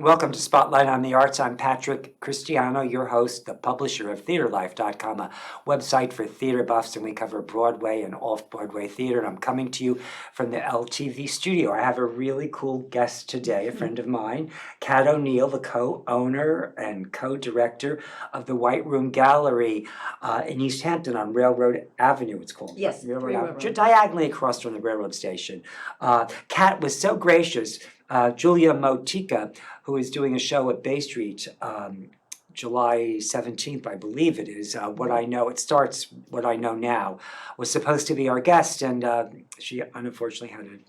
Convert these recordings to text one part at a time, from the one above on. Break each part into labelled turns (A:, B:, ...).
A: Welcome to Spotlight on the Arts. I'm Patrick Cristiano, your host, the publisher of TheaterLife.com, a website for theater buffs, and we cover Broadway and off-Broadway theater. And I'm coming to you from the LTV studio. I have a really cool guest today, a friend of mine, Kat O'Neill, the co-owner and co-director of the White Room Gallery in East Hampton on Railroad Avenue, it's called.
B: Yes,
A: Railroad Avenue, diagonally across from the railroad station. Kat was so gracious. Julia Motica, who is doing a show at Bay Street July 17th, I believe it is. What I know, it starts What I Know Now, was supposed to be our guest, and she unfortunately had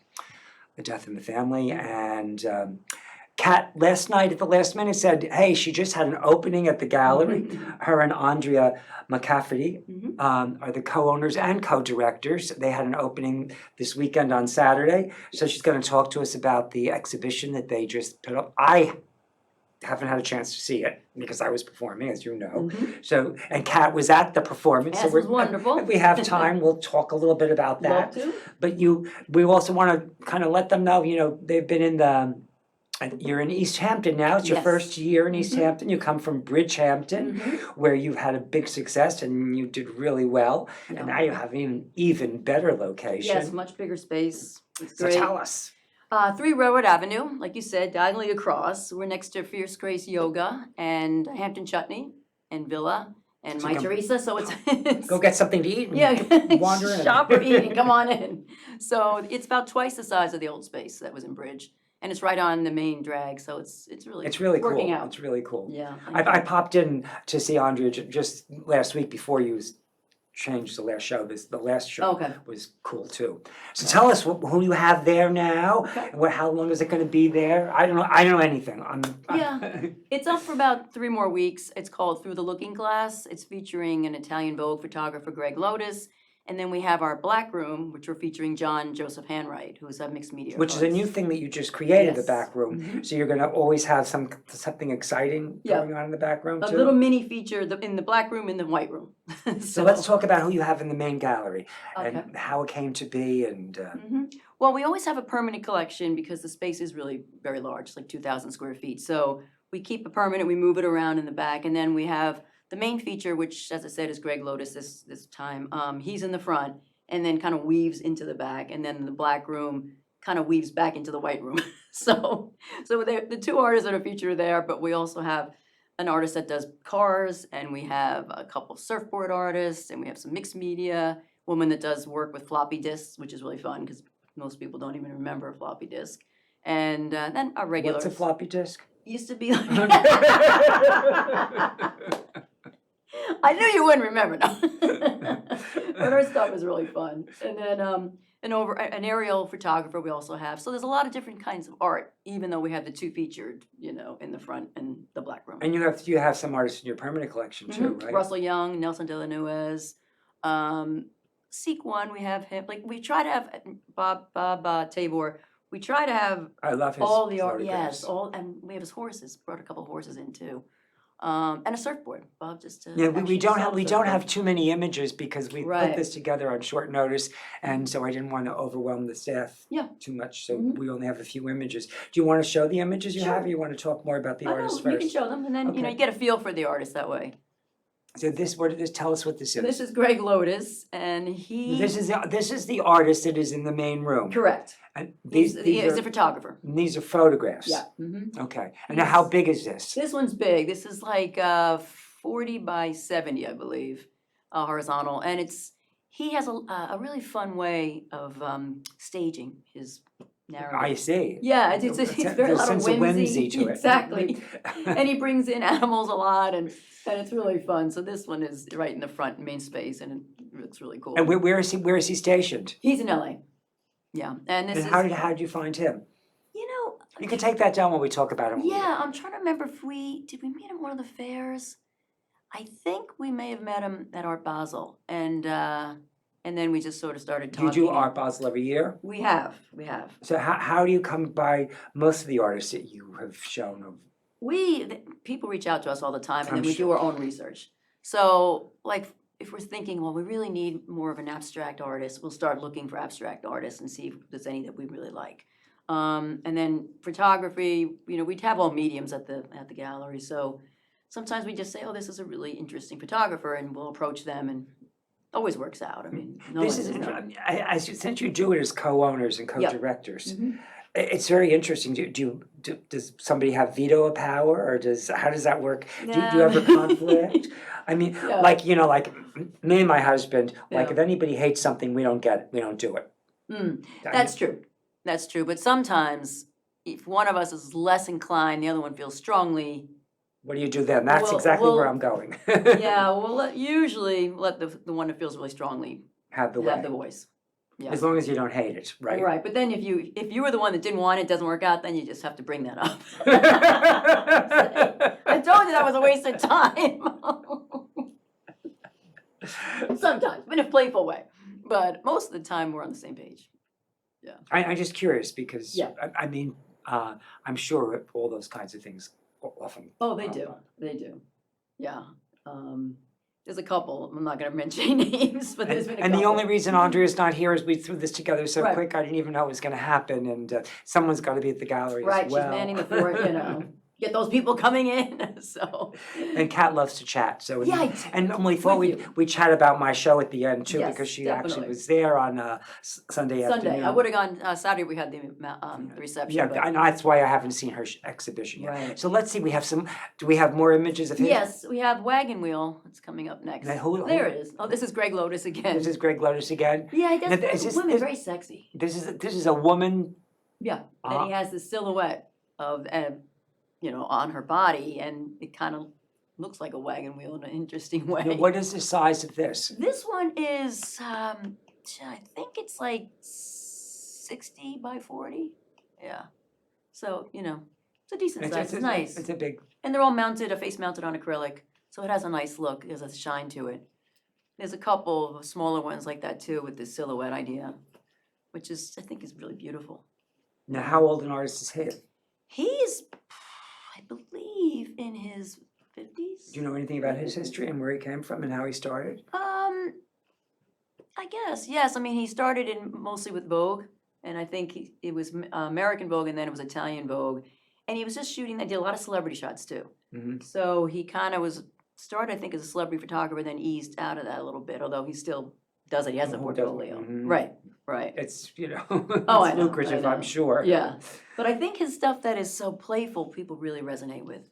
A: a death in the family. And Kat, last night at the last minute, said, hey, she just had an opening at the gallery. Her and Andrea McCafferty are the co-owners and co-directors. They had an opening this weekend on Saturday. So she's going to talk to us about the exhibition that they just put up. I haven't had a chance to see it because I was performing, as you know. So, and Kat was at the performance.
B: Yes,
A: so
B: it was wonderful.
A: If we have time, we'll talk a little bit about that.
B: Love to.
A: But we also want to kind of let them know, they've been in the... And you're in East Hampton now. It's your
B: Yes.
A: first year in East Hampton. You come from Bridgehampton, where you've had a big success and you did really well.
B: Yeah.
A: And now you have an even better location.
B: Yes, much bigger space. It's
A: So
B: great.
A: tell us.
B: 3 Railroad Avenue, like you said, diagonally across. We're next to Fierce Grace Yoga and Hampton Chutney and Villa and
A: So
B: My
A: come-
B: Teresa. So it's
A: Go get something to eat and
B: yeah,
A: wander in.
B: shop or eat and come on in. So it's about twice the size of the old space that was in Bridge. And it's right on the main drag, so it's really working
A: cool.
B: out.
A: It's really cool.
B: Yeah.
A: I popped in to see Andrea just last week before you changed the last show. The last show
B: Okay.
A: was cool too. So tell us who you have there now.
B: Okay.
A: And how long is it going to be there? I don't know anything.
B: Yeah. It's up for about 3 more weeks. It's called Through the Looking Glass. It's featuring an Italian Vogue photographer, Greg Lotus. And then we have our Black Room, which we're featuring John Joseph Hanright, who's a mixed media
A: Which is a
B: artist.
A: new thing that you just created, the
B: Yes.
A: back room. So you're going to always have something exciting
B: Yeah.
A: going on in the back room
B: A
A: too?
B: little mini feature in the Black Room and the White Room.
A: So let's talk about who you have in the main gallery
B: Okay.
A: and how it came to be. And
B: Well, we always have a permanent collection because the space is really very large, like 2,000 square feet. So we keep it permanent, we move it around in the back, and then we have the main feature, which, as I said, is Greg Lotus this time. He's in the front and then kind of weaves into the back, and then the Black Room kind of weaves back into the White Room. so the 2 artists that are featured there, but we also have an artist that does cars, and we have a couple surfboard artists, and we have some mixed media, woman that does work with floppy disks, which is really fun because most people don't even remember a floppy disk. And then our regulars.
A: what's a floppy disk?
B: Used to be like... I knew you wouldn't remember, no. But our stuff is really fun. And then an aerial photographer we also have. So there's a lot of different kinds of art, even though we have the 2 featured, in the front and the Black Room.
A: And you have some artists in your permanent collection too, right?
B: Russell Young, Nelson De La Nuez, Seek One, we have him. Like we try to have Bob Tabor. We try to have
A: I love his
B: all the art.
A: photographs.
B: Yes, and we have his horses. Brought a couple horses in too, and a surfboard. Bob just to
A: Yeah, we
B: actually
A: don't
B: sell
A: have
B: the
A: we don't have
B: surfboard.
A: too many images because we put
B: Right.
A: this together on short notice, and so I didn't want to overwhelm the staff
B: Yeah.
A: too much. So we only have a few images. Do you want to show the images you
B: Sure.
A: have, or you want to talk more about the
B: Oh,
A: artists
B: no, you
A: first?
B: can show them, and then
A: Okay.
B: you get a feel for the artist that way.
A: So tell us what this is.
B: This is Greg Lotus, and he.
A: This is the artist that is in the main room.
B: Correct.
A: And
B: He's
A: these
B: a photographer.
A: photographs.
B: Yeah.
A: Okay. And now how big is this?
B: This one's big. This is like 40 by 70, I believe, horizontal. And he has a really fun way of staging his narrative.
A: I see.
B: Yeah, it's very a lot
A: sense
B: of
A: of whimsy to it.
B: Exactly. And he brings in animals a lot, and it's really fun. So this one is right in the front main space, and it looks really cool.
A: And where is he stationed?
B: He's in LA. Yeah, and this
A: And
B: is.
A: how did you find him?
B: You know,
A: You can take that down when we talk about him.
B: yeah, I'm trying to remember if did we meet him at one of the fairs? I think we may have met him at Art Basel, and then we just sort of started
A: Do you
B: talking.
A: do Art Basel every year?
B: We have.
A: So how do you come by most of the artists that you have shown?
B: People reach out to us all the time, and
A: I'm
B: then we do
A: sure.
B: our own research. So, like, if we're thinking, well, we really need more of an abstract artist, we'll start looking for abstract artists and see if there's any that we really like. And then photography, we'd have all mediums at the gallery. So sometimes we just say, oh, this is a really interesting photographer, and we'll approach them, and always works out. I mean, no
A: This
B: one
A: is
B: says no.
A: since you do it as co-owners and co-directors, it's very interesting. Does somebody have veto power, or how does that work? Do you have a conflict? I mean,
B: Yeah.
A: like me and my husband, like
B: Yeah.
A: if anybody hates something, we don't do it.
B: That's true. That's true. But sometimes, if one of us is less inclined, the other one feels strongly.
A: What do you do then? That's
B: Well-
A: exactly where
B: well,
A: I'm going.
B: Yeah, we'll usually let the one that feels really strongly
A: Have the
B: have
A: way.
B: the voice. Yeah.
A: As long as you don't hate it, right?
B: Right, but then if you were the one that didn't want it, doesn't work out, then you just have to bring that up. I told you that was a waste of time. Sometimes, in a playful way, but most of the time we're on the same page.
A: I'm just curious because
B: Yeah.
A: I mean, I'm sure all those kinds of things often.
B: Oh, they do. They do. Yeah. There's a couple. I'm not going to mention names, but there's been a
A: And
B: couple.
A: the only reason Andrea's not here is we threw this together so
B: Right.
A: quick. I didn't even know it was going to happen, and someone's got to be at the gallery
B: Right,
A: as well.
B: she's manning the fort, get those people coming in, so.
A: And Kat loves to chat, so
B: Yeah,
A: and we thought
B: with
A: we chat about my show at the end too,
B: Yes,
A: because she actually
B: definitely.
A: was there on Sunday afternoon.
B: Sunday, I would have gone, Saturday we had the reception,
A: Yeah,
B: but.
A: I know that's why I haven't seen her exhibition yet.
B: Right.
A: So let's see. Do we have more images of his?
B: Yes, we have Wagon Wheel, it's coming up next.
A: Now, who-
B: There it is. Oh, this is Greg Lotus again.
A: This is Greg Lotus again.
B: Yeah, he
A: Now,
B: does
A: is
B: women
A: this-
B: very sexy.
A: This is a woman.
B: Yeah, and he has this silhouette of, on her body, and it kind of looks like a wagon wheel in an interesting way.
A: Now, what is the size of this?
B: This one is, I think it's like 60 by 40. Yeah. So, it's a decent size. It's nice.
A: It's a big.
B: And they're all mounted, face mounted on acrylic. So it has a nice look. There's a shine to it. There's a couple of smaller ones like that too with this silhouette idea, which I think is really beautiful.
A: Now, how old an artist is he?
B: He's, I believe, in his 50s.
A: Do you know anything about his history and where he came from and how he started?
B: I guess, yes. I mean, he started mostly with Vogue, and I think it was American Vogue, and then it was Italian Vogue. And he was just shooting, they did a lot of celebrity shots too.
A: Mhm.
B: So he kind of started, I think, as a celebrity photographer, then eased out of that a little bit, although he still does it. He has a
A: Who doesn't?
B: portfolio.
A: Mhm.
B: Right.
A: It's
B: Oh, I
A: it's
B: know,
A: lucrative,
B: I
A: I'm
B: know.
A: sure.
B: Yeah. But I think his stuff that is so playful, people really resonate with.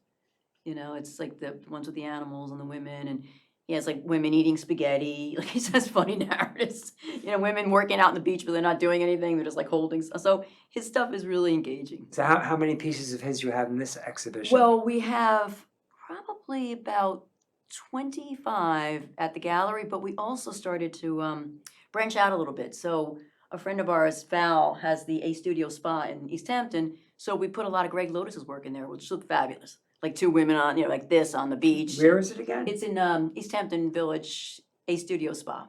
B: It's like the ones with the animals and the women, and he has like women eating spaghetti. Like he says funny narratives. Women working out on the beach, but they're not doing anything. They're just like holding. So his stuff is really engaging.
A: So how many pieces of his do you have in this exhibition?
B: Well, we have probably about 25 at the gallery, but we also started to branch out a little bit. So a friend of ours, Val, has the A Studio Spa in East Hampton. So we put a lot of Greg Lotus's work in there, which looked fabulous. Like two women on, like this on the beach.
A: Where is it again?
B: It's in East Hampton Village, A Studio Spa.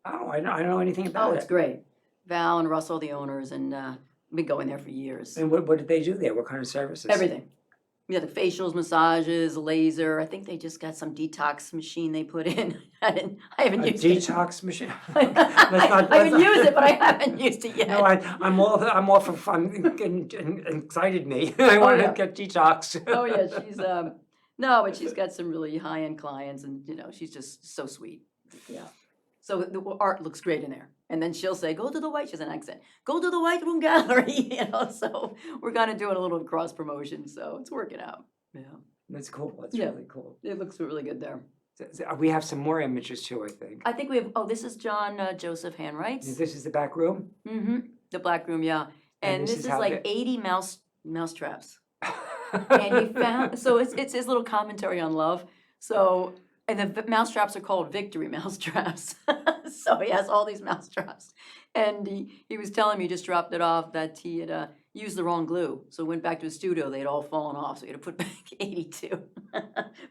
A: Oh, I don't know anything about
B: Oh,
A: it.
B: it's great. Val and Russell, the owners, and we've been going there for years.
A: And what did they do there? What kind of services?
B: Everything. Yeah, the facials, massages, laser. I think they just got some detox machine they put in. I haven't
A: A
B: used it.
A: detox machine.
B: I haven't used it, but I haven't used it yet.
A: No, I'm all for fun and excited me. I want
B: yeah.
A: to get detox.
B: Oh yeah, she's no, but she's got some really high end clients, and she's just so sweet. Yeah. So the art looks great in there, and then she'll say, "Go to the white." She has an accent. Go to the White Room Gallery. So we're kind of doing a little cross promotion, so it's working out. Yeah,
A: That's cool. That's
B: Yeah.
A: really cool.
B: it looks really good there.
A: We have some more images too, I think.
B: I think we have. Oh, this is John Joseph Hanright.
A: This is the back room.
B: Mm-hmm. The black room, yeah.
A: And
B: And
A: this
B: this
A: is
B: is
A: how
B: like
A: the-
B: 80 mouse traps. And he found, so it's his little commentary on love. So, and the mouse traps are called victory mouse traps. So he has all these mouse traps. And he was telling me, he just dropped it off, that he had used the wrong glue. So went back to his studio, they'd all fallen off. So he had to put back 82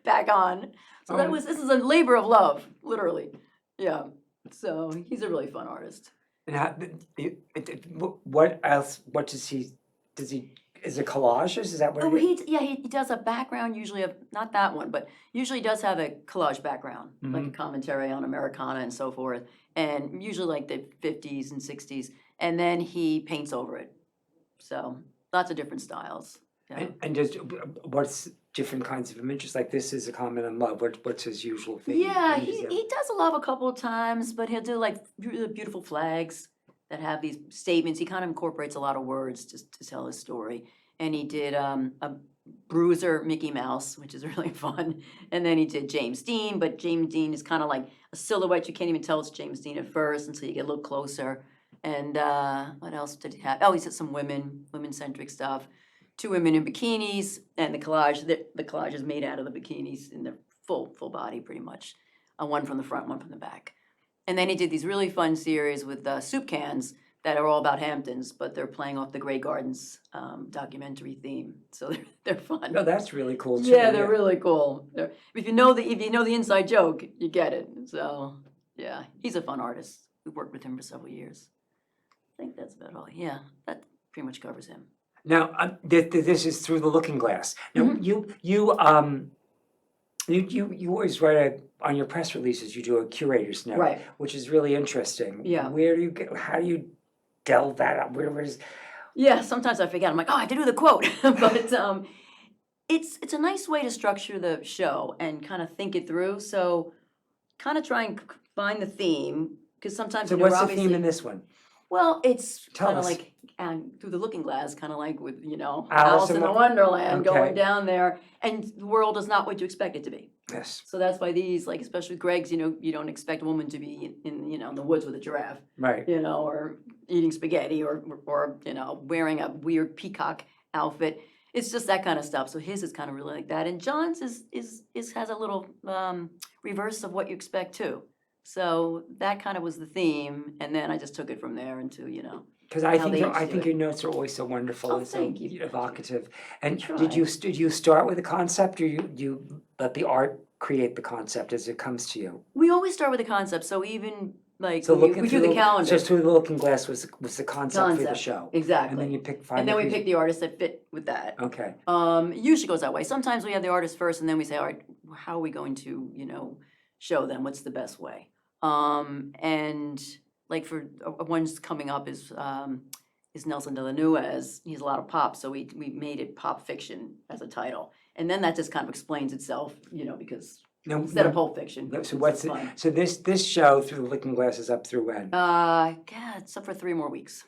B: back on. So
A: Oh.
B: this is a labor of love, literally. Yeah. So he's a really fun artist.
A: And what else? What does he? Is it collages? Is that what?
B: Oh,
A: it is?
B: he does a background usually of, not that one, but usually does have a collage background, like a
A: Mm-hmm.
B: commentary on Americana and so forth, and usually like the 50s and 60s, and then he paints over it. So lots of different styles. Yeah.
A: And just what's different kinds of images? Like this is a comment on love. What's his usual thing?
B: Yeah,
A: What is
B: he does love a couple of times, but he'll do like really beautiful flags that have these statements. He kind of incorporates a lot of words to tell his story. And he did a bruiser Mickey Mouse, which is really fun. And then he did James Dean, but James Dean is kind of like a silhouette. You can't even tell it's James Dean at first until you get a little closer. And what else did he have? Oh, he did some women-centric stuff. 2 women in bikinis, and the collage is made out of the bikinis in the full body, pretty much. One from the front, one from the back. And then he did these really fun series with soup cans that are all about Hamptons, but they're playing off the Grey Gardens documentary theme. So they're fun.
A: Oh, that's really cool too.
B: Yeah, they're really cool. If you know the inside joke, you get it. So yeah, he's a fun artist. We've worked with him for several years. I think that's about all. Yeah, that pretty much covers him.
A: Now, this is Through the Looking Glass. Now, you always write on your press releases. You do a curator's note,
B: Right.
A: which is really interesting.
B: Yeah.
A: Where do you get? How do you delve that up? Where is?
B: Yeah, sometimes I forget. I'm like, oh, I have to do the quote. But it's a nice way to structure the show and kind of think it through. So kind of try and find the theme, because sometimes
A: So what's the theme in this one?
B: Well, it's
A: Tell
B: kind of
A: us.
B: like Through the Looking Glass, kind of like with,
A: Alice
B: Alice
A: in
B: in the
A: Wo-
B: Wonderland,
A: Okay.
B: going down there, and the world is not what you expect it to be.
A: Yes.
B: So that's why these, like especially Greg's, you don't expect a woman to be in the woods with a giraffe,
A: Right.
B: or eating spaghetti or wearing a weird peacock outfit. It's just that kind of stuff. So his is kind of really like that, and John's is has a little reverse of what you expect too. So that kind of was the theme, and then I just took it from there into
A: Because I
B: how
A: think
B: they
A: your,
B: each
A: I
B: do
A: think
B: it.
A: your notes are always so wonderful
B: Oh,
A: and so
B: thank you.
A: evocative. And
B: try.
A: did you start with a concept, or you let the art create the concept as it comes to you?
B: We always start with a concept. So even like
A: So
B: we
A: looking
B: do
A: through
B: the calendar.
A: So Through the Looking Glass was the concept for the
B: Concept,
A: show,
B: exactly.
A: and then you find
B: And then
A: the
B: we pick the artists that fit with that.
A: Okay.
B: Usually goes that way. Sometimes we have the artist first, and then we say, all right, how are we going to, show them? What's the best way? And like for one's coming up is Nelson de la Nuez. He's a lot of pop, so we made it pop fiction as a title, and then that just kind of explains itself, because
A: Now,
B: instead of Pulp Fiction.
A: so
B: which
A: what's
B: is fun.
A: so this show Through the Looking Glass is up through when?
B: God, it's up for 3 more weeks.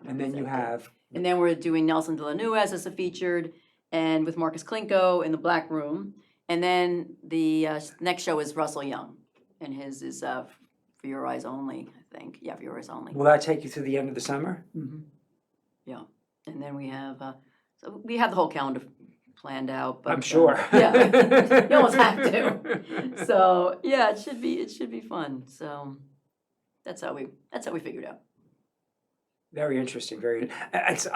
A: And then you have
B: And then we're doing Nelson de la Nuez as a featured, and with Marcus Klinko in the Black Room. And then the next show is Russell Young, and his is For Your Eyes Only, I think. Yeah, For Your Eyes Only.
A: will that take you through the end of the summer?
B: Mm-hmm. Yeah, and then we have so we have the whole calendar planned out. But
A: I'm sure.
B: yeah, you almost have to. So yeah, it should be fun. So that's how we figured out.
A: Very interesting. Very. It's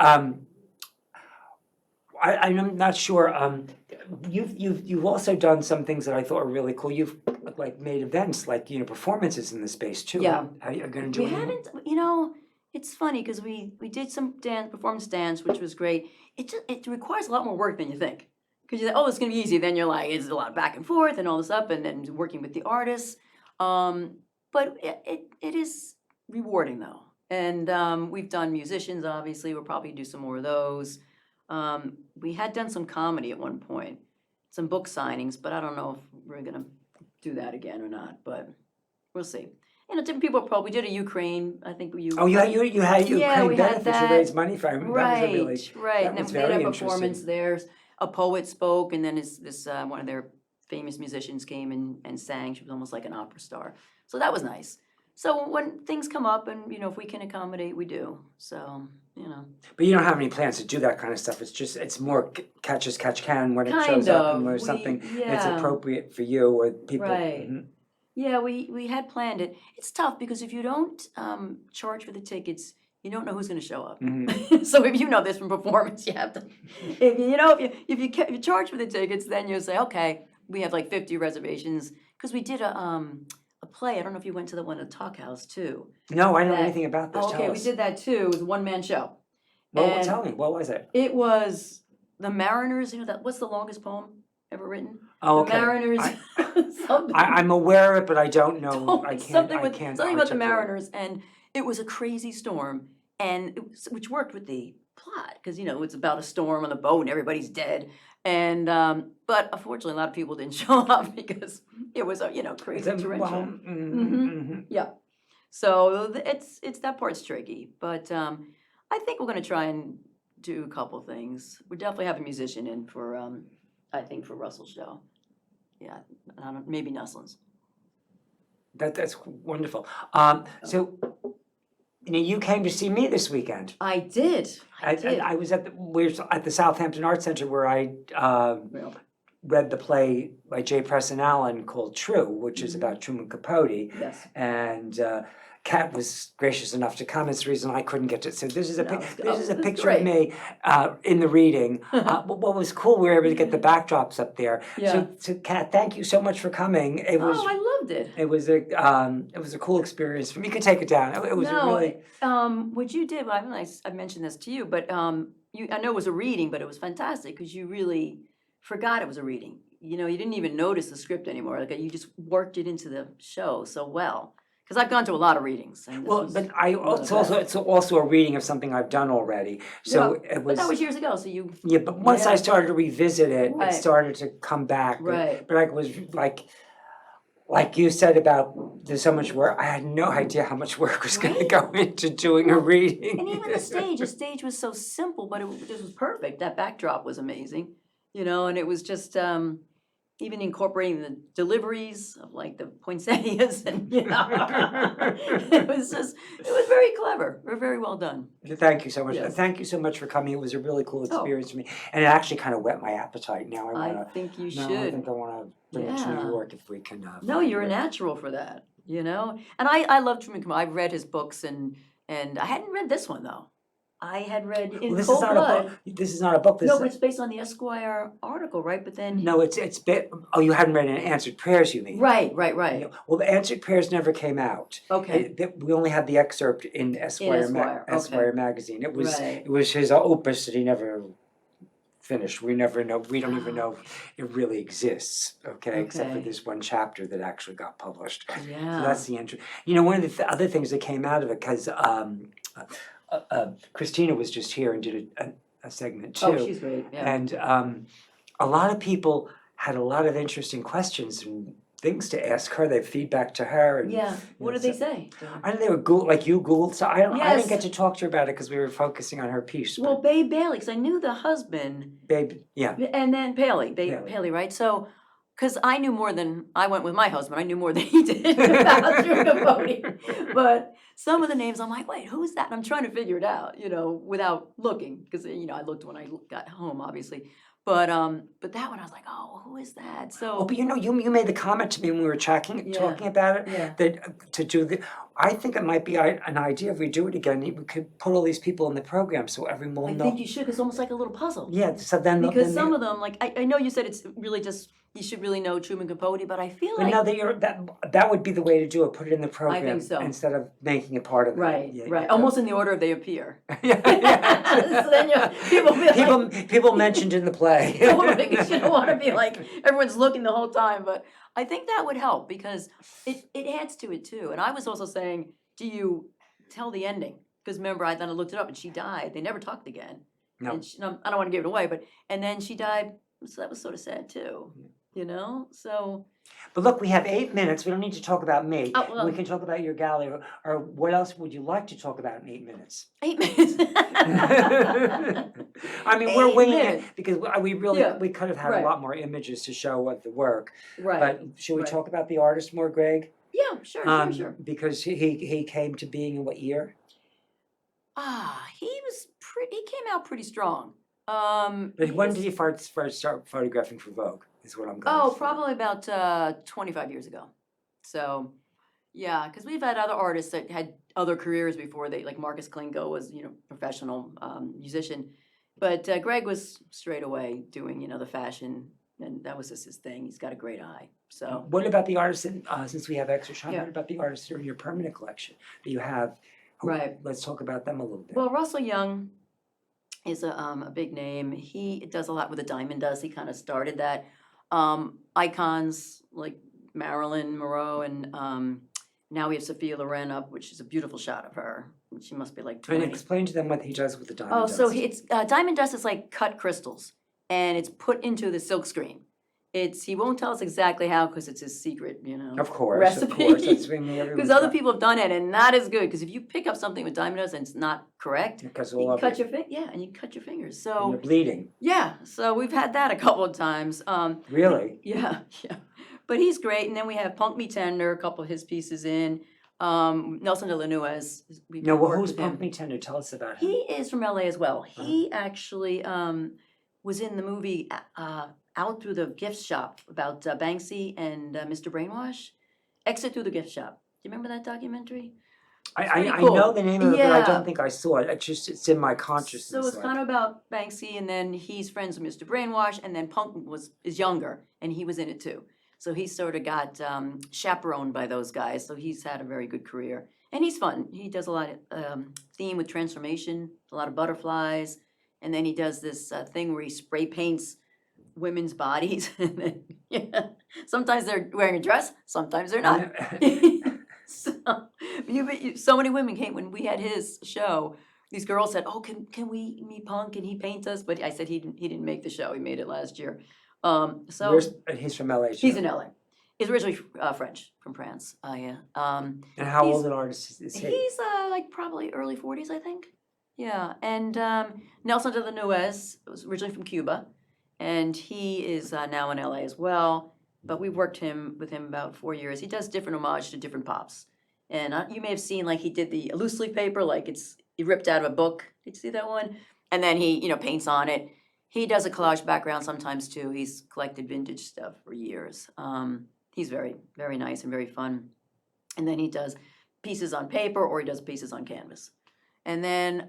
A: I'm not sure. You've also done some things that I thought were really cool. You've like made events, like performances in the space too.
B: Yeah.
A: Are you going to do
B: We
A: any more?
B: haven't, it's funny because we did some performance dance, which was great. It requires a lot more work than you think. Because you think, oh, it's going to be easy. Then you're like, it's a lot back and forth and all this up, and then working with the artists. But it is rewarding though. And we've done musicians, obviously. We'll probably do some more of those. We had done some comedy at one point, some book signings, but I don't know if we're going to do that again or not. But we'll see. Different people probably did a Ukraine. I think you.
A: Oh, you had Ukraine
B: we had
A: benefits
B: that.
A: to raise money for. I remember that was a really,
B: Right.
A: That
B: And then
A: was
B: we did
A: very
B: a performance
A: interesting.
B: there. A poet spoke, and then this one of their famous musicians came and sang. She was almost like an opera star. So that was nice. So when things come up, and if we can accommodate, we do. So
A: But you don't have any plans to do that kind of stuff. It's more catch as catch can when it
B: Kind
A: shows up
B: of.
A: and there's
B: We-
A: something that's
B: yeah.
A: appropriate for you or people.
B: Right.
A: Mhm.
B: Yeah, we had planned it. It's tough because if you don't charge for the tickets, you don't know who's going to show up.
A: Mhm.
B: So if you know this from performance, you have to. If you charge for the tickets, then you'll say, okay, we have like 50 reservations because we did a play. I don't know if you went to the one at Talk House too.
A: No, I don't know
B: That-
A: anything about this.
B: Oh, okay,
A: Tell
B: we
A: us.
B: did that too. It was a one-man show.
A: Well,
B: and-
A: tell me. What was it?
B: It was the Mariners. What's the longest poem ever written?
A: Oh, okay.
B: The Mariners. something.
A: I'm aware of it, but I don't know.
B: Oh,
A: I can't.
B: something
A: I
B: with
A: can't
B: something about the
A: articulate.
B: Mariners, and it was a crazy storm, and which worked with the plot because it's about a storm on the boat and everybody's dead. And but unfortunately, a lot of people didn't show up because it was a crazy torrential. Yeah. So it's that part's tricky, but I think we're going to try and do a couple things. We definitely have a musician in for I think for Russell's show. Yeah, maybe Nestlin's.
A: That's wonderful. So you came to see me this weekend.
B: I did.
A: I was we were at the Southampton Art Center where I read the play by J. Preston Allen called True, which is about Truman Capote.
B: Yes.
A: And Kat was gracious enough to come. It's the reason I couldn't get to. So this is a picture
B: great.
A: of me in the reading. What was cool, we were able to get the backdrops up there.
B: Yeah.
A: So Kat, thank you so much for coming. It was.
B: I loved it.
A: It was a cool experience for me. You could take it down. It was really.
B: What you did, I mentioned this to you, but I know it was a reading, but it was fantastic because you really forgot it was a reading. You didn't even notice the script anymore. Like you just worked it into the show so well. Because I've gone to a lot of readings.
A: But it's also a reading of something I've done already. So it was.
B: But that was years ago. So you.
A: Yeah, but once I started to revisit it, it started to come back.
B: Right.
A: But I was like you said about there's so much work. I had no idea how much work was going to go into doing a reading.
B: And even the stage was so simple, but it just was perfect. That backdrop was amazing, and it was just. Even incorporating the deliveries of like the poinsettias and it was very clever. Very well done.
A: Thank you so much.
B: Yes.
A: Thank you so much for coming. It was a really cool experience for me. And it actually kind of whet my appetite. Now
B: I think you should.
A: I think I want to bring it to New York if we can.
B: No, you're a natural for that, And I love Truman Capote. I've read his books and I hadn't read this one though. I had read in Cold Blood.
A: This is not a book.
B: No, but it's based on the Esquire article, right? But then
A: no, it's you hadn't read Answered Prayers, you mean?
B: Right.
A: Well, the Answered Prayers never came out.
B: Okay.
A: We only had the excerpt in Esquire magazine. It was his opus that he never finished. We never know. We don't even know it really exists. Okay, except for this one chapter that actually got published.
B: Yeah.
A: So that's the entry. One of the other things that came out of it because. Christina was just here and did a segment too.
B: Oh, she's great. Yeah.
A: And a lot of people had a lot of interesting questions and things to ask her. They had feedback to her. And,
B: what did they say?
A: I don't know. They were you Googled. So I didn't get to talk to her about it because we were focusing on her piece.
B: Well, Babe Bailey, because I knew the husband.
A: Babe, yeah.
B: And then Paley, Paley, right? So. Because I went with my husband, I knew more than he did about Truman Capote. But some of the names, I'm like, wait, who's that? And I'm trying to figure it out, without looking. Because, I looked when I got home, obviously. But that one, I was like, oh, who is that? So.
A: But you made the comment to me when we were talking about it that to do I think it might be an idea if we do it again. We could put all these people in the program so everyone will know.
B: I think you should. It's almost like a little puzzle.
A: Yeah. So then
B: because some of them, like I know you said it's really just. You should really know Truman Capote, but I feel like...
A: But now that would be the way to do it, put it in the program.
B: I think so.
A: Instead of making it part of it.
B: Right. Almost in the order they appear.
A: So
B: then
A: people mentioned in the play.
B: You don't want to be like, everyone's looking the whole time, but I think that would help because it adds to it too. And I was also saying, do you tell the ending? Because remember, I looked it up and she died. They never talked again.
A: No.
B: And I don't want to give it away, and then she died, so that was sort of sad too. So.
A: But look, we have 8 minutes. We don't need to talk about me.
B: Oh, well.
A: We can talk about your gallery. Or what else would you like to talk about in 8 minutes?
B: 8 minutes.
A: I mean, we're winging it because we could have had
B: Right.
A: a lot more images to show of the work.
B: Right.
A: But should we talk about the artist more, Greg?
B: Yeah, sure.
A: Because he came to being in what year?
B: He came out pretty strong.
A: But when did he first start photographing for Vogue? Is what I'm going for.
B: Probably about 25 years ago. So, yeah, because we've had other artists that had other careers before like Marcus Klinko was, professional musician. But Greg was straight away doing, the fashion, and that was just his thing. He's got a great eye. So.
A: What about the artists, since we have extra time, what about the artists that are in your permanent collection that you have?
B: Right.
A: Let's talk about them a little bit.
B: Well, Russell Young is a big name. He does a lot with the diamond dust. He kind of started that. Icons like Marilyn Monroe and Now we have Sophia Loren up, which is a beautiful shot of her. She must be like
A: And
B: 20.
A: explain to them what he does with the diamond
B: Oh,
A: dust.
B: so it's diamond dust is like cut crystals, and it's put into the silk screen. He won't tell us exactly how because it's his secret,
A: Of course,
B: recipe.
A: of course. That's when everyone's
B: Because other
A: got-
B: people have done it, and that is good. Because if you pick up something with diamond dust and it's not correct,
A: It cuts
B: you
A: all
B: can
A: over
B: cut
A: you.
B: and you cut your fingers.
A: And
B: So
A: you're bleeding.
B: yeah, so we've had that a couple of times.
A: Really?
B: Yeah, yeah. But he's great. And then we have Punk Me Tender, a couple of his pieces in. Nelson de la Nuez.
A: No, well, who's Pump Me Tender? Tell us about him.
B: He is from LA as well. He actually was in the movie Out Through the Gift Shop about Banksy and Mr. Brainwash. Exit Through the Gift Shop. Do you remember that documentary?
A: I
B: cool.
A: know the name of it, but I
B: Yeah.
A: don't think I saw it. It's in my consciousness.
B: So it's
A: like-
B: kind of about Banksy, and then he's friends with Mr. Brainwash, and then Punk is younger, and he was in it too. So he sort of got chaperoned by those guys. So he's had a very good career, and he's fun. He does a lot of theme with transformation, a lot of butterflies, and then he does this thing where he spray paints women's bodies. And then, yeah, sometimes they're wearing a dress, sometimes they're not. So many women came when we had his show. These girls said, "Oh, can we meet Punk? Can he paint us?" But I said he didn't make the show. He made it last year. So
A: He's from LA.
B: he's
A: too.
B: in LA. He's originally French, from France. Yeah.
A: And how
B: he's-
A: old an artist is he?
B: He's like probably early 40s, I think. Yeah. And Nelson de la Nuez was originally from Cuba, and he is now in LA as well. But we've worked with him about 4 years. He does different homage to different pops. And you may have seen, like, he did the loose leaf paper, like he ripped out of a book. Did you see that one? And then he, paints on it. He does a collage background sometimes too. He's collected vintage stuff for years. He's very, very nice and very fun. And then he does pieces on paper or he does pieces on canvas. And then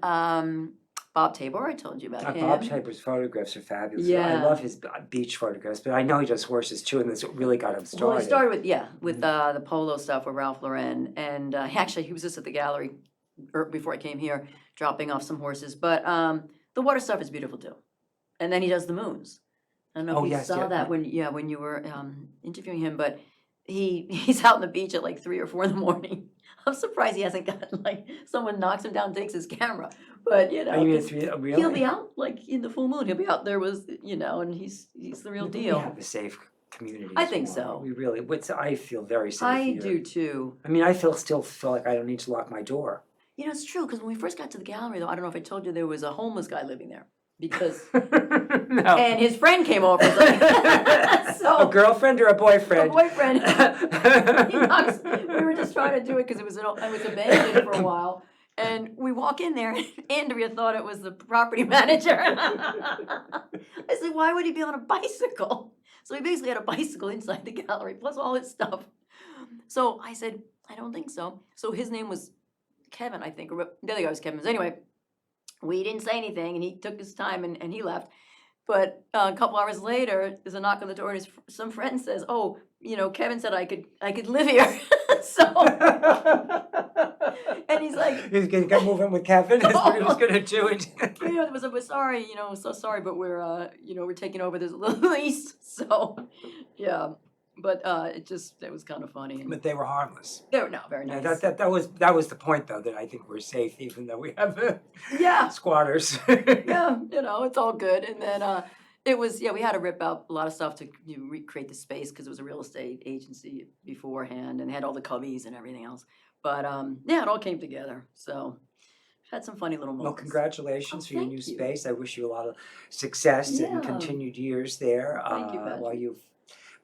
B: Bob Tabor, I told you about him.
A: Bob Tabor's photographs are fabulous. I
B: Yeah.
A: love his beach photographs, but I know he does horses too, and that's what really got him started.
B: Well, he started with the polo stuff with Ralph Lauren, and he was just at the gallery before I came here, dropping off some horses. But the water stuff is beautiful too. And then he does the moons. I don't know if you saw that when you were interviewing him, but he's out on the beach at like 3 or 4 in the morning. I'm surprised he hasn't gotten like someone knocks him down, and takes his camera. But
A: You mean really?
B: he'll be out like in the full moon. He'll be out there and he's the real deal.
A: We have a safe community.
B: I
A: as
B: think
A: well.
B: so.
A: We really. I feel very safe
B: I
A: here.
B: do too.
A: I mean, I still feel like I don't need to lock my door.
B: It's true, because when we first got to the gallery, though, I don't know if I told you, there was a homeless guy living there. Because,
A: No.
B: and his friend came over.
A: A girlfriend or a
B: A
A: boyfriend?
B: boyfriend. We were just trying to do it because it was abandoned for a while. And we walk in there, and Andrea thought it was the property manager. I said, why would he be on a bicycle? So he basically had a bicycle inside the gallery, plus all his stuff. So I said, I don't think so. So his name was Kevin, I think. Or the other guy was Kevin. Anyway, we didn't say anything, and he took his time, and he left. But a couple hours later, there's a knock on the door, and some friend says, "Oh, Kevin said I could live here." So, and he's like,
A: He's gonna move in with Kevin. That's what he was gonna do.
B: we're sorry, so sorry, but we're taking over this lease. So, yeah, but it was kind of funny.
A: But they were harmless.
B: They were very
A: Yeah,
B: nice.
A: that was the point, though, that I think we're safe, even though we have
B: Yeah.
A: squatters.
B: Yeah, it's all good. And then we had to rip out a lot of stuff to recreate the space because it was a real estate agency beforehand and they had all the cubbies and everything else. But it all came together. So had some funny little
A: Well,
B: moments.
A: congratulations for your
B: thank
A: new
B: you.
A: space. I wish you a lot of success
B: Yeah.
A: and continued years there
B: Thank you, Patrick.
A: while you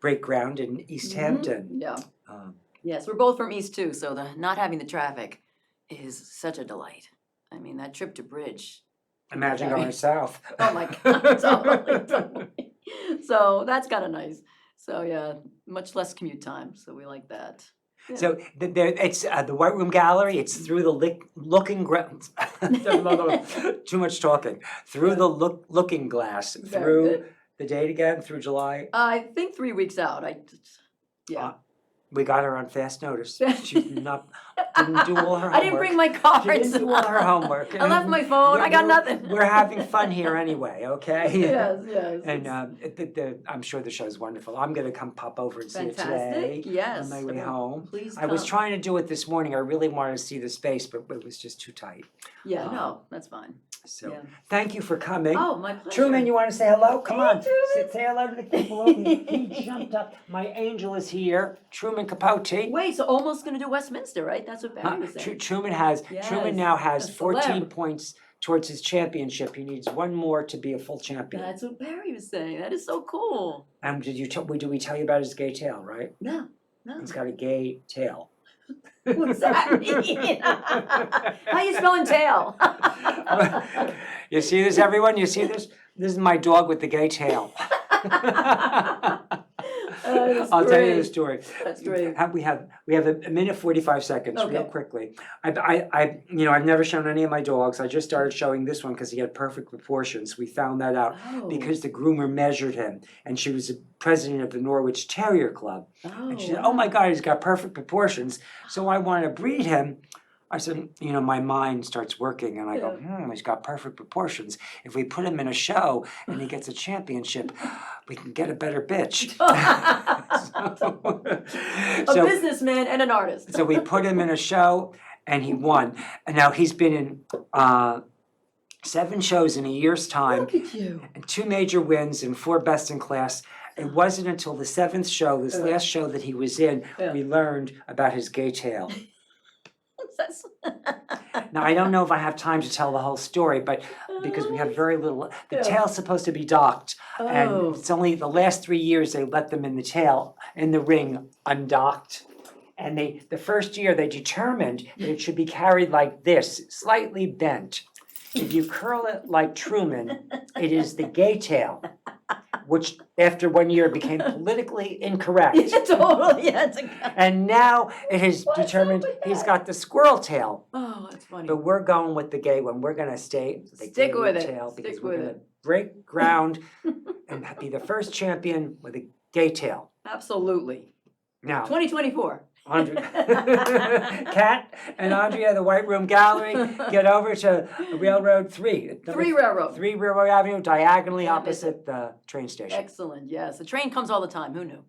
A: break ground in East Hampton.
B: Yeah.
A: Um,
B: Yes, we're both from East too, so not having the traffic is such a delight. I mean, that trip to Bridge.
A: Imagine
B: Sorry.
A: going south.
B: Oh my God, totally. So that's kind of nice. So yeah, much less commute time, so we like that. Yeah.
A: So it's the White Room Gallery. It's through the looking glass. Too much talking. Through the looking glass.
B: Very
A: Through
B: good.
A: the date again. Through July.
B: I think 3 weeks out. Yeah.
A: We got her on fast notice. She's not Didn't do all her homework.
B: I didn't bring my cards.
A: She didn't do all her homework.
B: I left my phone. I got nothing.
A: We're having fun here anyway, okay?
B: Yes.
A: And I'm sure the show's wonderful. I'm going to come pop over and see it today.
B: Fantastic. Yes.
A: On my way home.
B: Please
A: I was
B: come.
A: trying to do it this morning. I really wanted to see the space, but it was just too tight.
B: Yeah, no, that's fine.
A: So
B: Yeah.
A: thank you for coming.
B: Oh, my pleasure.
A: Truman, you want to say hello? Come
B: Hey,
A: on.
B: Truman.
A: Say hello to the people. He jumped up. My angel is here. Truman Capote.
B: Wait, so almost gonna do Westminster, right? That's what Barry was
A: Tru-
B: saying.
A: Truman has.
B: Yes,
A: Truman now has
B: a
A: 14
B: celeb.
A: points towards his championship. He needs one more to be a full champion.
B: That's what Barry was saying. That is so cool.
A: And did we tell you about his gay tail, right?
B: No.
A: He's got a gay tail.
B: What does that mean? How you spelling tail?
A: You see this, everyone? You see this? This is my dog with the gay tail. I'll tell you the story.
B: That's great.
A: We have a minute 45 seconds, real
B: Okay.
A: quickly. I've never shown any of my dogs. I just started showing this one because he had perfect proportions. We found that out
B: Oh.
A: because the groomer measured him, and she was the president of the Norwich Terrier Club. And she said, "Oh my God, he's got perfect proportions." So I want to breed him. I said, my mind starts working, and I go, he's got perfect proportions. If we put him in a show and he gets a championship, we can get a better bitch.
B: A businessman and an artist.
A: So we put him in a show, and he won. And now he's been in 7 shows in a year's time,
B: Look at you.
A: and 2 major wins and 4 best in class. It wasn't until the 7th show, this last show that he was in, we learned about his gay tail.
B: That's-
A: Now, I don't know if I have time to tell the whole story, but because we have very little, the tail's supposed to be docked. And it's only the last 3 years they let them in the ring, undocked. And the first year they determined that it should be carried like this, slightly bent. If you curl it like Truman, it is the gay tail, which after 1 year became politically incorrect.
B: Totally. Yeah,
A: And now it is
B: What's up
A: determined
B: with
A: he's
B: that?
A: got the squirrel tail.
B: Oh, that's funny.
A: But we're going with the gay one. We're gonna stay with the
B: Stick
A: gay
B: with it.
A: tail because
B: Stick
A: we're
B: with
A: gonna
B: it.
A: break ground and be the first champion with a gay tail.
B: Absolutely.
A: Now,
B: 2024.
A: Andrea, Kat and Andrea, the White Room Gallery, get over to Railroad 3.
B: 3 Railroad.
A: 3 Railroad Avenue, diagonally
B: Yeah,
A: opposite the train station.
B: Excellent. Yes. The train comes all the time. Who knew?